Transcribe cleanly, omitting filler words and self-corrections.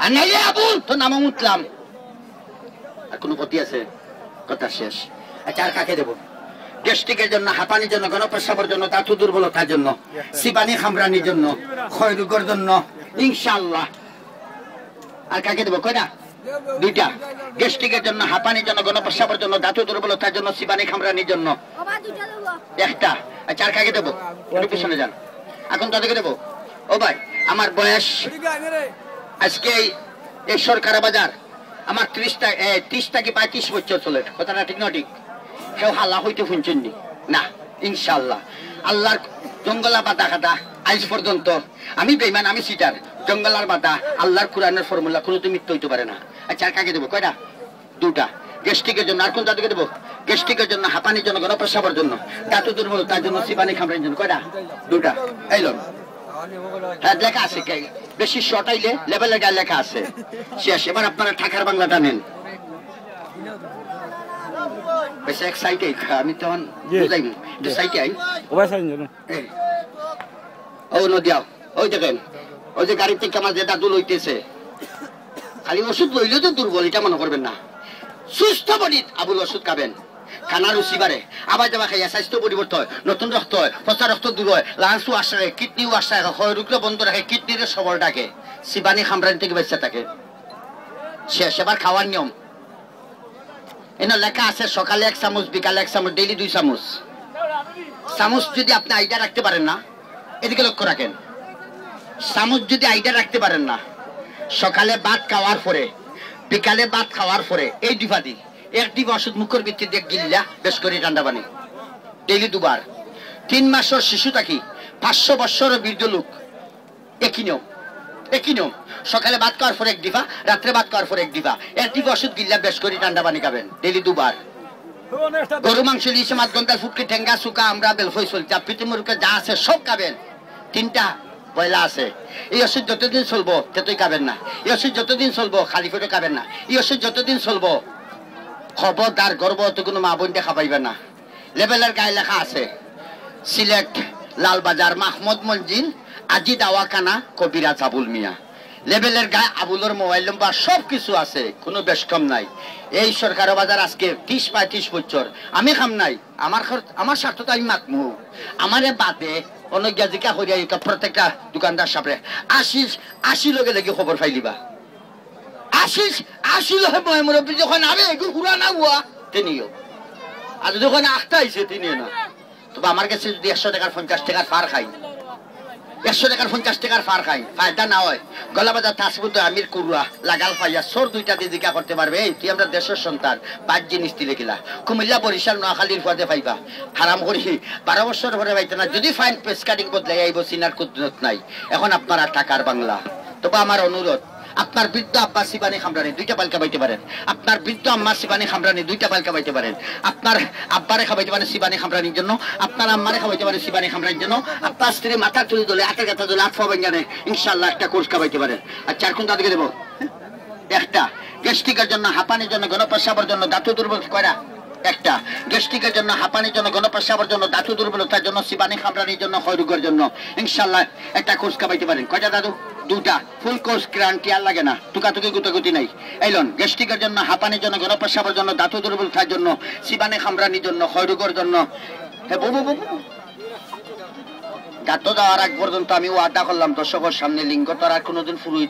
আর নাইলে আবুল তো নামও উঠলাম। আর কোনো ক্ষতি আছে? কথা শেষ। আচ্ছা আর কাকে দেবো? গ্যাস্ট্রিকের জন্য, হাঁপানির জন্য, গণপ্রস্রাবের জন্য, দাঁত দুর্বলতার জন্য, সিবানি খামরানির জন্য, ক্ষয়রোগের জন্য, ইনশাআল্লাহ। আর কাকে দেবো? কয়টা? দুইটা। গ্যাস্ট্রিকের জন্য, হাঁপানির জন্য, গণপ্রস্রাবের জন্য, দাঁত দুর্বলতার জন্য, সিবানি খামরানির জন্য একটা। আচ্ছা আর কাকে দেবো? একটু পিছনে যান। এখন তাদেরকে দেবো। ও ভাই, আমার বয়স আজকে এই সরকার বাজার আমার 30টা কি 35 বছর চলে। কথাটা ঠিক না? ঠিক। কেউ হাল্লা হইতে শুনছেন না? ইনশাআল্লাহ। আল্লাহর জঙ্গলা বাতা খাতা আজ পর্যন্ত আমি বেঈমান, আমি সিটার। জঙ্গলার বাতা, আল্লাহর কোরআনের ফর্মুলা কোনোদিন মিথ্যা হইতে পারে না। আচ্ছা আর কাকে দেবো? কয়টা? দুটা। গ্যাস্ট্রিকের জন্য। আর কোন তাদেরকে দেবো? গ্যাস্ট্রিকের জন্য, হাঁপানির জন্য, গণপ্রস্রাবের জন্য, দাঁত দুর্বলতার জন্য, সিবানি খামরানির জন্য। কয়টা? দুটা। এইলন হ্যাঁ লেখা আছে, বেশি শর্ট আইলে লেভেলের গায়ে লেখা আছে। শেষ। এবার আপনারা ঠাকার বাংলাটা নেন। বেশি এক সাইটে আমি তখন বুঝাইনি, একটু সাইটে আই। ও নদিয়াও ওই দেখেন, ওই যে গাড়ির থেকে আমার যে দাদু লইতেছে, খালি ওষুধ লইলেও তো দুর্বল, এটা মনে করবেন না। সুস্থ বডি আবুল ওষুধ খাবেন, খানা রুচি বাড়ে, আবার যাবা খাইয়া স্বাস্থ্য পরিবর্তন হয়, নতুন রক্ত হয়, পচা রক্ত দূর হয়, লাংসও আশ্রয়, কিডনিও আশ্রয়, ক্ষয়রোগটা বন্ধ রাখে, কিডনির সবল থাকে, সিবানি খামরানি থেকে বেঁচে থাকে। শেষ। এবার খাওয়ার নিয়ম এনে লেখা আছে, সকালে 1 চামচ, বিকালে 1 চামচ, ডেইলি 2 চামচ। চামচ যদি আপনি আইডিয়া রাখতে পারেন না, এদিকে লক্ষ্য রাখেন। চামচ যদি আইডিয়া রাখতে পারেন না, সকালে ভাত খাওয়ার পরে, বিকালে ভাত খাওয়ার পরে এই ডিফা দিই, 1 ডিফা ওষুধ মুখের ভিত্তিতে গিল্লা বেশ করে ঠান্ডা পানি, ডেইলি 2 বার। 3 মাসের শিশু থাকি 500 বছরের বৃদ্ধ লোক একই নিয়ম, একই নিয়ম। সকালে ভাত খাওয়ার পরে 1 ডিফা, রাত্রে ভাত খাওয়ার পরে 1 ডিফা, 1 ডিফা ওষুধ গিল্লা বেশ করে ঠান্ডা পানি খাবেন, ডেইলি 2 বার। গরু মাংস, ইলিশ মাছ, গন্ডার, ফুটকি, ঠেঙ্গা, সুকা, আমরা বেলফই চলছে, পিঠে মুরুকে যা আছে সব খাবেন। 3টা পয়লা আছে। এই ওষুধ যতদিন চলবো ততই খাবেন না। এই ওষুধ যতদিন চলবো খালি পেটে খাবেন না। এই ওষুধ যতদিন চলবো খবরদার গর্ভবতী কোনো মা বোন দেখা পাইবে না। লেবেলের গায়ে লেখা আছে, সিলেট, লালবাজার, মাহমুদ মঞ্জিল, আজি দাওয়াখানা, কবিরাজ আবুল মিয়া। লেবেলের গায়ে আবুলের মোবাইল নম্বর সব কিছু আছে, কোনো বেশকম নাই। এই সরকার বাজার আজকে 30-35 বছর আমি খাম নাই, আমার স্বার্থ তো আমি মাতমু, আমারে বাদে অনেক গাজিকা হরিয়া প্রত্যেকটা দোকানদার সাপড়ে 80 লগে লেগে খবর পাইলিবা। 80 লগে মুরব্বী যখন আবে এগুলো হুরা না হুয়া তিনিও, আর যখন 8টা আইছে তিনিও না। তবে আমার কাছে যদি 100 টাকার 50 টাকার পার খাই, 100 টাকার 50 টাকার পার খাই, ফায়দা না হয়, গলা বাজার তাসবুত আমির কুরুয়া লাগাল পাইয়া সোর 2টা দিয়ে জিজ্ঞা করতে পারবে, এই তুই আমরা দেশের সন্তান, 5 জিনিস দিলে গেলা, কুমিল্লা, বরিশাল, নোয়াখালীর পদে পাইবা, হারাম করি 12 বছর পরে পাইতে না। যদি ফাইন পেস কাটিং বদলাই আইব, সিনার কুদরত নাই। এখন আপনারা টাকার বাংলা। তবে আমার অনুরোধ, আপনার বৃদ্ধ আব্বা সিবানি খামরানি 2টা পালকা পাইতে পারেন, আপনার বৃদ্ধ আম্মা সিবানি খামরানি 2টা পালকা পাইতে পারেন, আপনার আব্বারে খাওয়াইতে পারেন সিবানি খামরানির জন্য, আপনার আম্মারে খাওয়াইতে পারেন সিবানি খামরানির জন্য, আপনার স্ত্রী মাথা তুলি দলে, হাতের গাথা দলে, 8 বাঙ্গানে ইনশাআল্লাহ একটা কোর্স খাওয়াইতে পারেন। আর 4 কোন তাদেরকে দেবো? একটা। গ্যাস্ট্রিকের জন্য, হাঁপানির জন্য, গণপ্রস্রাবের জন্য, দাঁত দুর্বল কয়টা? একটা। গ্যাস্ট্রিকের জন্য, হাঁপানির জন্য, গণপ্রস্রাবের জন্য, দাঁত দুর্বলতার জন্য, সিবানি খামরানির জন্য, ক্ষয়রোগের জন্য ইনশাআল্লাহ একটা কোর্স খাওয়াইতে পারেন। কয়টা দাদু? 2টা। ফুল কোর্স, গ্যারান্টি আর লাগে না, টুকাটুকি গুতাগুতি নাই। এইলন গ্যাস্ট্রিকের জন্য, হাঁপানির জন্য, গণপ্রস্রাবের জন্য, দাঁত দুর্বলতার জন্য, সিবানি খামরানির জন্য, ক্ষয়রোগের জন্য। গাত দেওয়ার আগ পর্যন্ত আমি ওয়াদা করলাম দর্শকের সামনে, লিঙ্গ তার আর কোনোদিন ফুরুই